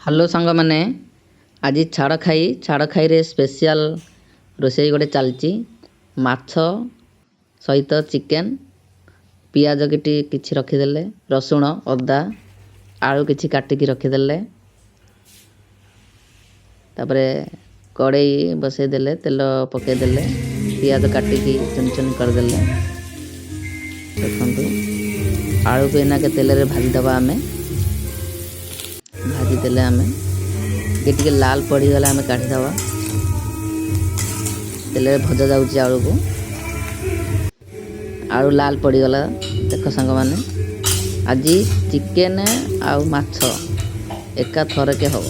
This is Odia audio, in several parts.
ହ୍ୟାଲୋ ସାଙ୍ଗମାନେ, ଆଜି ଛାଡ଼ ଖାଇରେ ସ୍ପେଶିଆଲ ରୋଷେଇ ଗୋଟେ ଚାଲିଛି। ମାଛ ସହିତ ଚିକେନ, ପିଆଜ କିଛି ରଖିଦେଲେ, ରସୁଣ ଅଦା ଆଳୁ କିଛି କାଟିକି ରଖିଦେଲେ, ତାପରେ କଡ଼େଇ ବସେଇଦେଲେ, ତେଲ ପକେଇଦେଲେ, ପିଆଜ କାଟିକି ଚୁନ ଚୁନ କରିଦେଲେ। ଦେଖନ୍ତୁ, ଆଳୁକୁ ଏଇନାକେ ତେଲରେ ଭାଜିଦେବା। ଭାଜିଦେଲେ ଆମେ ଟିକେ ଲାଲ ପଡ଼ିଗଲେ ଆମେ କାଢ଼ିଦେବା। ତେଲରେ ଭଜା ଯାଉଛି ଆଳୁକୁ। ଆଳୁ ଲାଲ ପଡ଼ିଗଲା। ଦେଖ ସାଙ୍ଗମାନେ, ଆଜି ଚିକେନ ଆଉ ମାଛ ଏକା ଥରକେ ହେବ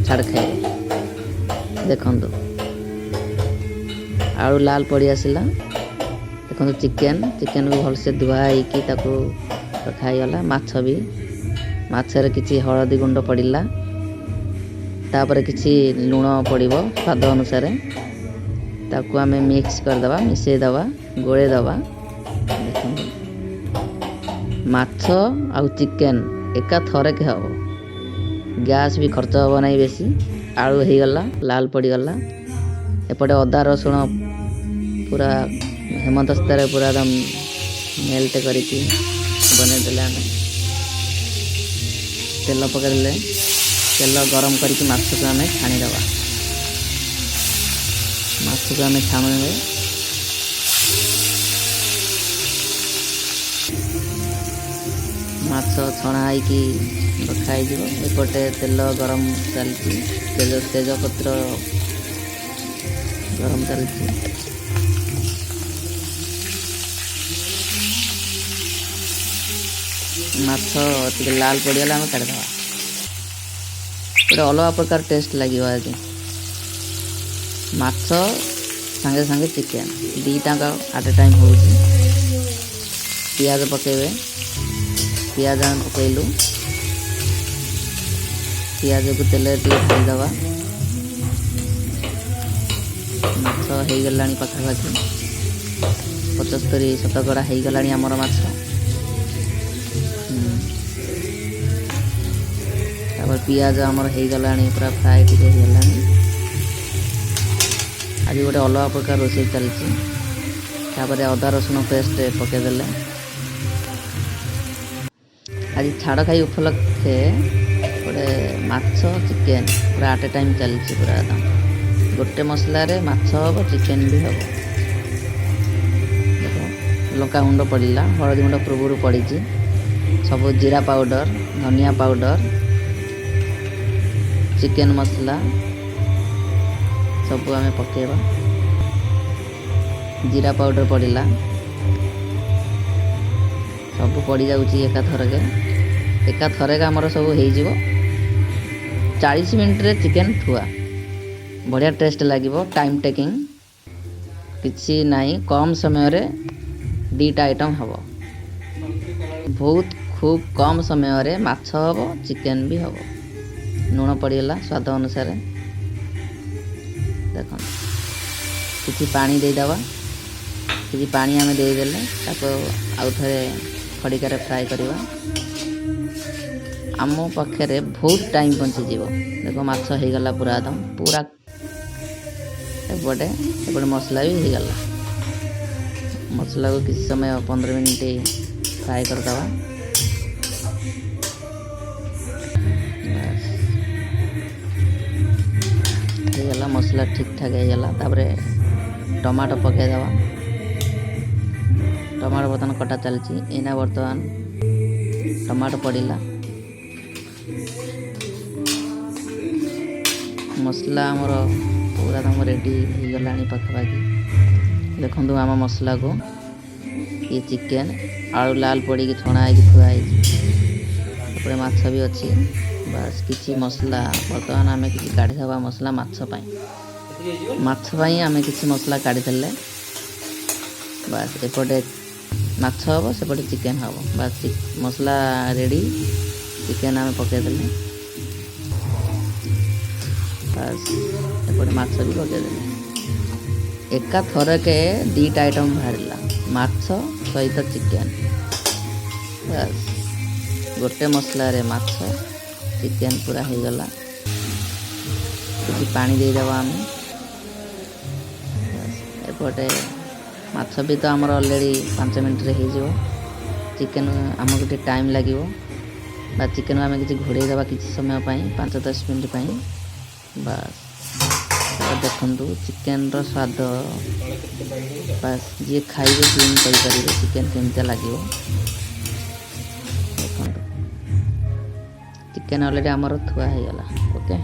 ଛାଡ଼ ଖାଇରେ। ଦେଖନ୍ତୁ, ଆଳୁ ଲାଲ ପଡ଼ି ଆସିଲା। ଦେଖନ୍ତୁ, ଚିକେନକୁ ଭଲସେ ଧୁଆ ହେଇକି ତାକୁ ରଖା ହେଇଗଲା। ମାଛରେ କିଛି ହଳଦୀ ଗୁଣ୍ଡ ପଡ଼ିଲା, ତାପରେ କିଛି ଲୁଣ ପଡ଼ିବ ସ୍ୱାଦ ଅନୁସାରେ। ତାକୁ ଆମେ ମିକ୍ସ କରିଦେବା, ମିଶାଇଦେବା, ଗୋଳେଇଦେବା। ଦେଖନ୍ତୁ, ମାଛ ଆଉ ଚିକେନ ଏକା ଥରକେ ହେବ। ଗ୍ୟାସ୍ ବି ଖର୍ଚ୍ଚ ହେବ ନାହିଁ ବେଶୀ। ଆଳୁ ହେଇଗଲା, ଲାଲ ପଡ଼ିଗଲା। ଏପଟେ ଅଦା ରସୁଣ ପୁରା ହେମଦସ୍ତାରେ ପୁରା ଏକଦମ ମେଲ୍ଟ କରିକି ବନେଇଦେଲେ। ଆମେ ତେଲ ପକାଇଦେଲେ, ତେଲ ଗରମ କରିକି ମାଛକୁ ଆମେ ଛାଣିଦେବା। ମାଛକୁ ଆମେ ଛାଣିଲେ ମାଛ ଛଣା ହେଇକି ରଖା ହେଇଯିବ। ଏପଟେ ତେଲ ଗରମ ଚାଲିଛି, ତେଜପତ୍ର ଗରମ ଚାଲିଛି। ମାଛ ଟିକେ ଲାଲ ପଡ଼ିଗଲେ ଆମେ କାଢ଼ିଦେବା। ଗୋଟେ ଅଲଗା ପ୍ରକାର ଟେଷ୍ଟ ଲାଗିବ। ଆଜି ମାଛ ସାଙ୍ଗେ ସାଙ୍ଗେ ଚିକେନ ଦୁଇଟାଙ୍କ ଆଟ୍ ଏ ଟାଇମ୍ ହେଉଛି। ପିଆଜ ପକାଇବେ। ପିଆଜ ଆମେ ପକାଇଲୁ। ପିଆଜକୁ ତେଲରେ ଟିକେ ଭାଜିଦେବା। ମାଛ ହେଇଗଲାଣି ପାଖାପାଖି 75-70 ହେଇଗଲାଣି ଆମର ମାଛ। ତାପରେ ପିଆଜ ଆମର ହେଇଗଲାଣି, ପୁରା ଫ୍ରାଏ ଟିକେ ହେଇଗଲାଣି। ଆଜି ଗୋଟେ ଅଲଗା ପ୍ରକାର ରୋଷେଇ ଚାଲିଛି। ତାପରେ ଅଦା ରସୁଣ ପେଷ୍ଟ ପକାଇଦେଲେ। ଆଜି ଛାଡ଼ ଖାଇ ଉପଲକ୍ଷେ ଗୋଟେ ମାଛ ଚିକେନ ପୁରା ଆଟ୍ ଏ ଟାଇମ୍ ଚାଲିଛି। ପୁରା ଗୋଟେ ମସଲାରେ ମାଛ ହେବ, ଚିକେନ ବି ହେବ। ଦେଖ, ଲଙ୍କା ଗୁଣ୍ଡ ପଡ଼ିଲା, ହଳଦୀ ଗୁଣ୍ଡ ପୂର୍ବରୁ ପଡ଼ିଛି। ସବୁ ଜିରା ପାଉଡ଼ର, ଧନିଆ ପାଉଡ଼ର, ଚିକେନ ମସଲା ସବୁ ଆମେ ପକାଇବା। ଜିରା ପାଉଡ଼ର ପଡ଼ିଲା। ସବୁ ପଡ଼ିଯାଉଛି ଏକାଥରକେ ଆମର ସବୁ ହେଇଯିବ। 40 ମିନିଟ୍ରେ ଚିକେନ ଥୁଆ। ବଢ଼ିଆ ଟେଷ୍ଟ ଲାଗିବ। ଟାଇମ୍ ଟେକିଂ କିଛି ନାହିଁ। କମ୍ ସମୟରେ ଦୁଇଟା ଆଇଟମ୍ ହେବ। ଖୁବ୍ କମ୍ ସମୟରେ ମାଛ ହେବ, ଚିକେନ ବି ହେବ। ଲୁଣ ପଡ଼ିଗଲା ସ୍ୱାଦ ଅନୁସାରେ। ଦେଖନ୍ତୁ, କିଛି ପାଣି ଦେଇଦେବା। କିଛି ପାଣି ଆମେ ଦେଇଦେଲେ ତାକୁ ଆଉ ଥରେ ଖଡ଼ିକାରେ ଫ୍ରାଏ କରିବା। ଆମ ପାଖରେ ବହୁତ ଟାଇମ୍ ବଞ୍ଚିଯିବ। ଦେଖ, ମାଛ ହେଇଗଲା ପୁରା ଏପଟେ ମସଲା ବି ହେଇଗଲା। ମସଲାକୁ କିଛି ସମୟ 15 ମିନିଟ୍ ଫ୍ରାଏ କରିଦେବା। ହେଇଗଲା, ମସଲା ଠିକ୍ଠାକ୍ ହେଇଗଲା। ତାପରେ ଟମାଟୋ ପକାଇଦେବା। ଟମାଟୋ ବର୍ତ୍ତମାନ କଟା ଚାଲିଛି। ଏଇନା ବର୍ତ୍ତମାନ ଟମାଟୋ ପଡ଼ିଲା। ମସଲା ଆମର ପୁରା ରେଡ଼ି ହେଇଗଲାଣି ପାଖାପାଖି। ଦେଖନ୍ତୁ, ଆମ ମସଲାକୁ ଇଏ ଚିକେନ ଆଳୁ ଲାଲ ପଡ଼ିକି ଛଣା ହେଇକି ଥୁଆ ହେଇଛି। ତାପରେ ମାଛ ବି ଅଛି। ବାସ୍, କିଛି ମସଲା ବର୍ତ୍ତମାନ ଆମେ କିଛି କାଢ଼ିଦେବା। ମସଲା ମାଛ ପାଇଁ ଆମେ କିଛି ମସଲା କାଢ଼ିଦେଲେ ବାସ୍, ଏପଟେ ମାଛ ହେବ, ସେପଟେ ଚିକେନ ହେବ। ବାସ୍, ମସଲା ରେଡ଼ି। ଚିକେନ ଆମେ ପକାଇଦେଲେ। ବାସ୍, ଏପଟେ ମାଛ ବି ପକାଇଦେଲେ। ଏକାଥରକେ ଦୁଇଟା ଆଇଟମ୍ ବାହାରିଲା, ମାଛ ସହିତ ଚିକେନ। ବାସ୍, ଗୋଟେ ମସଲାରେ ମାଛ ଚିକେନ ପୁରା ହେଇଗଲା। କିଛି ପାଣି ଦେଇଦେବା ଆମେ। ଏପଟେ ମାଛ ବି ତ ଆମର ଅଲରେଡ଼ି 5 ମିନିଟ୍ରେ ହେଇଯିବ। ଚିକେନ୍ ଆମକୁ ଟିକେ ଟାଇମ୍ ଲାଗିବ, ବା ଚିକେନ୍ ଆମେ କିଛି ଘୋଡ଼େଇ ଦେବା କିଛି ସମୟ ପାଇଁ 5-10 ମିନିଟ୍ ପାଇଁ। ବାସ୍ ଦେଖନ୍ତୁ ଚିକେନ୍ର ସ୍ୱାଦ ବାସ୍ ଯିଏ ଖାଇବେ ସିଏ ହିଁ କହିପାରିବେ ଚିକେନ୍ କେମିତିଆ ଲାଗିବ। ଦେଖନ୍ତୁ ଚିକେନ୍ ଅଲରେଡ଼ି ଆମର ଥୁଆ ହେଇଗଲା। ଓକେ।